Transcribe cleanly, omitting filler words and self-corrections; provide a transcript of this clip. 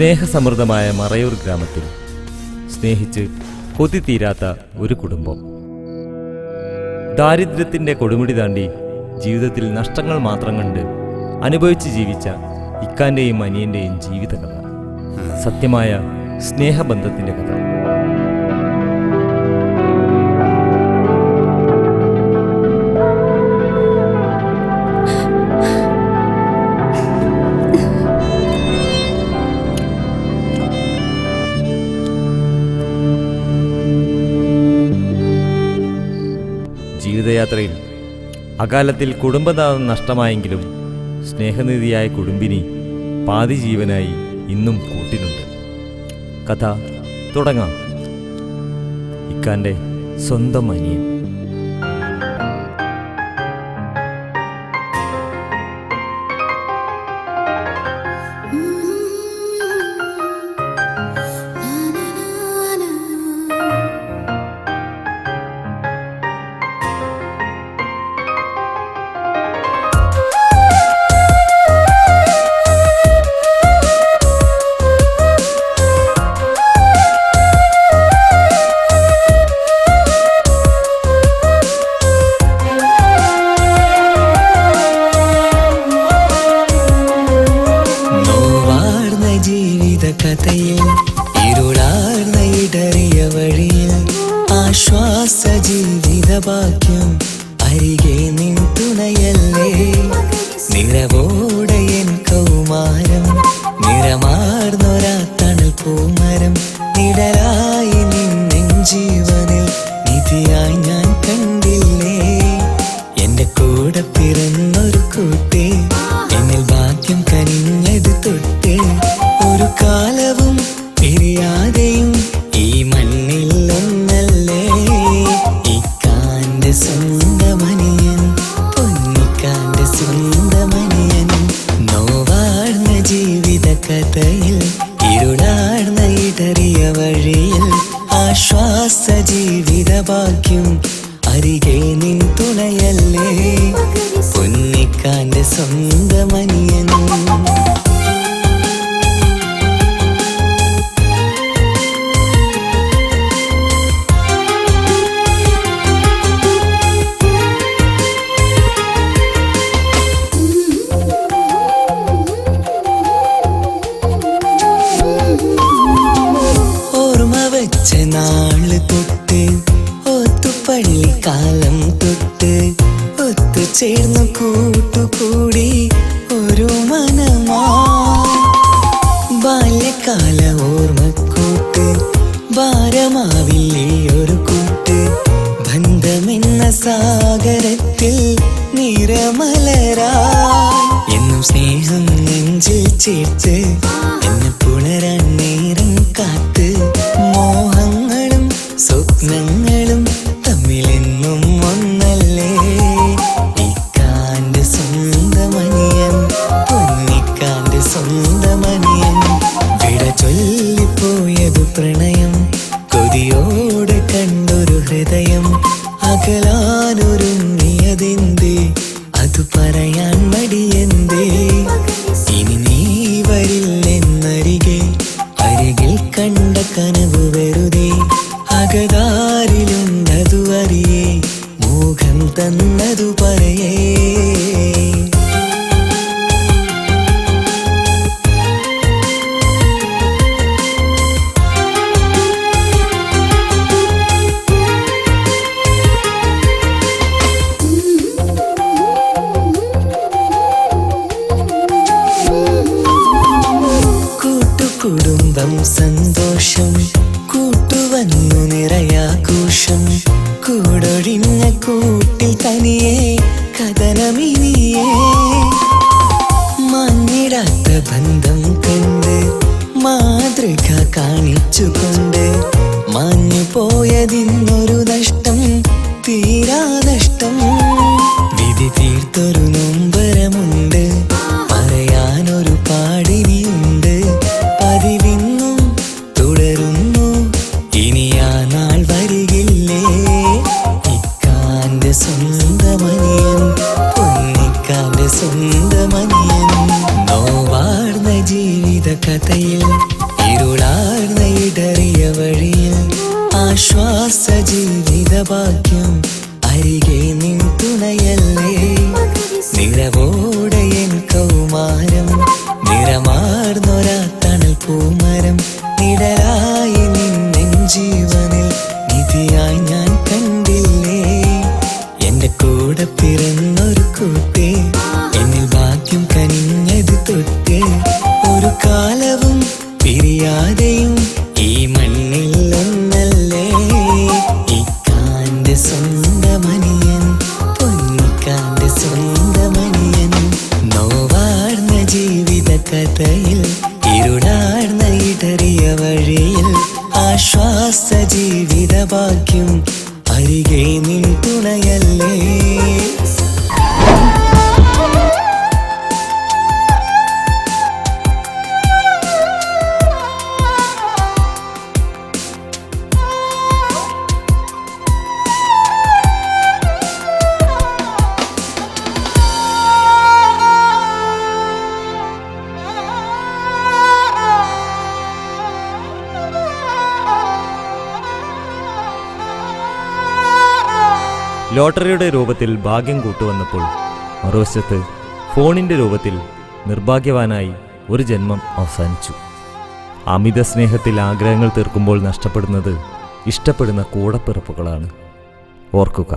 സ്നേഹസമൃദ്ധമായ മറയൂർ ഗ്രാമത്തിൽ സ്നേഹിച്ച് കൊതി തീരാത്ത ഒരു കുടുംബം. ദാരിദ്ര്യത്തിൻ്റെ കൊടുമുടി താണ്ടി ജീവിതത്തിൽ നഷ്ടങ്ങൾ മാത്രം കണ്ട് അനുഭവിച്ച് ജീവിച്ച ഇക്കാൻ്റെയും അനിയൻ്റെയും ജീവിതകഥ, സത്യമായ സ്നേഹബന്ധത്തിൻ്റെ കഥ. ജീവിതയാത്രയിൽ അകാലത്തിൽ കുടുംബനാഥം നഷ്ടമായെങ്കിലും സ്നേഹനിധിയായ കുടുംബിനി പാതി ജീവനായി ഇന്നും കൂട്ടിനുണ്ട്. കഥ തുടങ്ങാം. ഇക്കാൻ്റെ സ്വന്തം അനിയൻ. കഥയിൽ ഇരുളാർന്ന ഇടറിയ വഴിയിൽ ആശ്വാസ ജീവിത ഭാഗ്യം അരികെ നിൻ തുണയല്ലേ. നിറവോടെ എൻ കൗമാരം നിറമാർന്നൊരാ തണൽ പൂമരം നിഴലായി നിന്നെൻ ജീവനിൽ നിധിയായി ഞാൻ കണ്ടില്ലേ. എന്റെ കൂടെ പിറന്നൊരു കൂട്ടേ, എന്നിൽ ഭാഗ്യം കനിഞ്ഞത് തൊട്ട് ഒരു കാലവും പിരിയാതെയും ഈ മണ്ണിൽ ഒന്നല്ലേ. ഇക്കാന്റെ സ്വന്തമനിയൻ, പൊന്നിക്കാന്റെ സ്വന്തമനിയൻ. നോവാർന്ന ജീവിത കഥയിൽ ഇരുളാർന്ന ഇടറിയ വഴിയിൽ ആശ്വാസ ജീവിത ഭാഗ്യം അരികെ നിൻ തുണയല്ലേ. പൊന്നിക്കാന്റെ സ്വന്തമനിയൻ. നാള് തൊട്ട് ഒത്തുപള്ളിക്കാലം തൊട്ട് ഒത്തുചേർന്ന് കൂട്ടുകൂടി ഒരു മനമാ. ബാല്യകാല ഓർമ്മക്കൂട്ട് ഭാരമാവില്ലേ ഒരു കൂട്ട്. ബന്ധമെന്ന സാഗരത്തിൽ നിറമലരാ എന്നും സ്നേഹം നെഞ്ചിൽ ചേർത്ത് എന്നെ പുണരാൻ നേരം കാത്ത്. മോഹങ്ങളും സ്വപ്നങ്ങളും തമ്മിലെന്നും ഒന്നല്ലേ. ഇക്കാന്റെ സ്വന്തമനിയൻ, പൊന്നിക്കാന്റെ സ്വന്തമനിയൻ. വിട ചൊല്ലിപ്പോയതു പ്രണയം, കൊതിയോടെ കണ്ടൊരു ഹൃദയം. അകലാനൊരുങ്ങിയതെന്തേ, അത് പറയാൻ മടിയെന്തേ. ഇനി നീ വരില്ലെന്നരികെ, അരികിൽ കണ്ട കനവ് വെറുതെ. അകതാരിലുണ്ടതു അറിയേ, മോഹം തന്നതു പറയേ. കുടുംബം സന്തോഷം കൂട്ടുവന്നു നിറയാഘോഷം. കൂടൊഴിഞ്ഞ കൂട്ടിൽ തനിയെ കഥനമിനിയേ. മങ്ങിടാത്ത ബന്ധം കണ്ട് മാതൃക കാണിച്ചുകൊണ്ട് മാഞ്ഞു പോയതിന്നൊരു നഷ്ടം, തീരാ നഷ്ടം. വിധി തീർത്തൊരു നൊമ്പരമുണ്ട്, പറയാനൊരു പാടിനിയുണ്ട്. പതിവിന്നും തുടരുന്നു, ഇനി ആ നാൾ വരികില്ലേ. ഇക്കാന്റെ സ്വന്തമനിയൻ, പൊന്നിക്കാന്റെ സ്വന്തമനിയൻ. നോവാർന്ന ജീവിത കഥയിൽ ആശ്വാസ ജീവിത ഭാഗ്യം അരികെ നിൻ തുണയല്ലേ. നിറവോടെ എൻ കൗമാരം നിറമാർന്നൊരാ തണൽ പൂമരം നിഴലായി നിന്നെൻ ജീവനിൽ നിധിയായി ഞാൻ കണ്ടില്ലേ. എന്റെ കൂടെ പിറന്നൊരു കൂട്ടേ എന്നിൽ ഭാഗ്യം കനിഞ്ഞത് തൊട്ട് ഒരു കാലവും പിരിയാതെയും ഈ മണ്ണിൽ ഒന്നല്ലേ. ഇക്കാന്റെ സ്വന്തമനിയൻ പൊന്നിക്കാന്റെ സ്വന്തമനിയൻ നോവാർന്ന ജീവിത കഥയിൽ ഇരുടാർന്ന ഇടറിയ വഴിയിൽ ആശ്വാസ ജീവിത ഭാഗ്യം അരികെ നിൻ തുണയല്ലേ. ലോട്ടറിയുടെ രൂപത്തിൽ ഭാഗ്യം കൂട്ടുവന്നപ്പോൾ മറുവശത്ത് ഫോണിൻ്റെ രൂപത്തിൽ നിർഭാഗ്യവാനായി ഒരു ജന്മം അവസാനിച്ചു. അമിത സ്നേഹത്തിൽ ആഗ്രഹങ്ങൾ തീർക്കുമ്പോൾ നഷ്ടപ്പെടുന്നത് ഇഷ്ടപ്പെടുന്ന കൂടപ്പിറപ്പുകളാണ്. ഓർക്കുക.